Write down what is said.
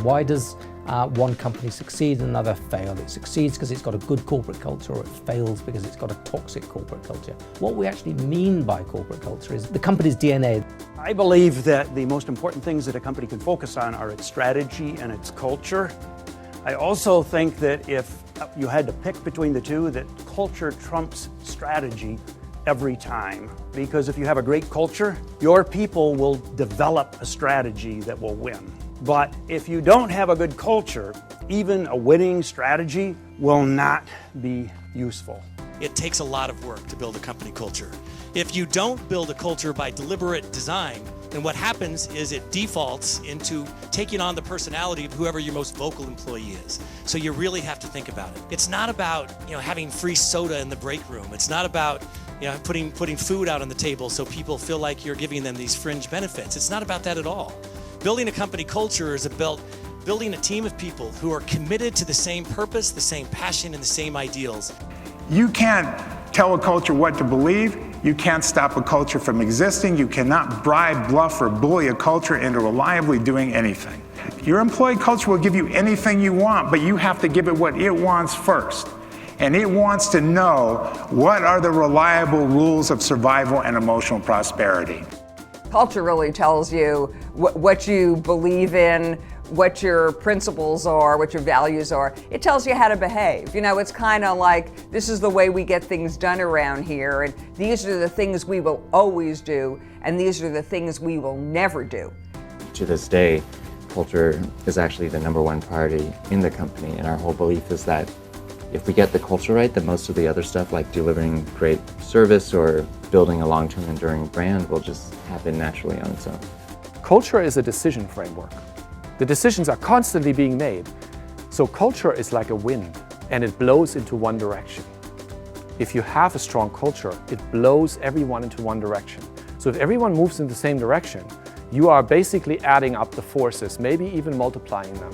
Why does one company succeed and another fail? It succeeds because it's got a good corporate culture, or it fails because it's got a toxic corporate culture. What we actually mean by corporate culture is the company's DNA. I believe that the most important things that a company can focus on are its strategy and its culture. I also think that if you had to pick between the two, that culture trumps strategy every time. Because if you have a great culture, your people will develop a strategy that will win. But if you don't have a good culture, even a winning strategy will not be useful. It takes a lot of work to build a company culture. If you don't build a culture by deliberate design, then what happens is it defaults into taking on the personality of whoever your most vocal employee is. So you really have to think about it. It's not about having free soda in the break room. It's not about putting food out on the table so people feel like you're giving them these fringe benefits. It's not about that at all. Building a company culture is about building a team of people who are committed to the same purpose, the same passion, and the same ideals. You can't tell a culture what to believe. You can't stop a culture from existing. You cannot bribe, bluff, or bully a culture into reliably doing anything. Your employee culture will give you anything you want, but you have to give it what it wants first. And it wants to know what are the reliable rules of survival and emotional prosperity. Culture really tells you what you believe in, what your principles are, what your values are. It tells you how to behave. It's kind of like, this is the way we get things done around here, and these are the things we will always do, and these are the things we will never do. To this day, culture is actually the #1 priority in the company, and our whole belief is that if we get the culture right, then most of the other stuff like delivering great service or building a long-term enduring brand will just happen naturally on its own. Culture is a decision framework. The decisions are constantly being made. So culture is like a wind, and it blows into one direction. If you have a strong culture, it blows everyone into one direction. So if everyone moves in the same direction, you are basically adding up the forces, maybe even multiplying them.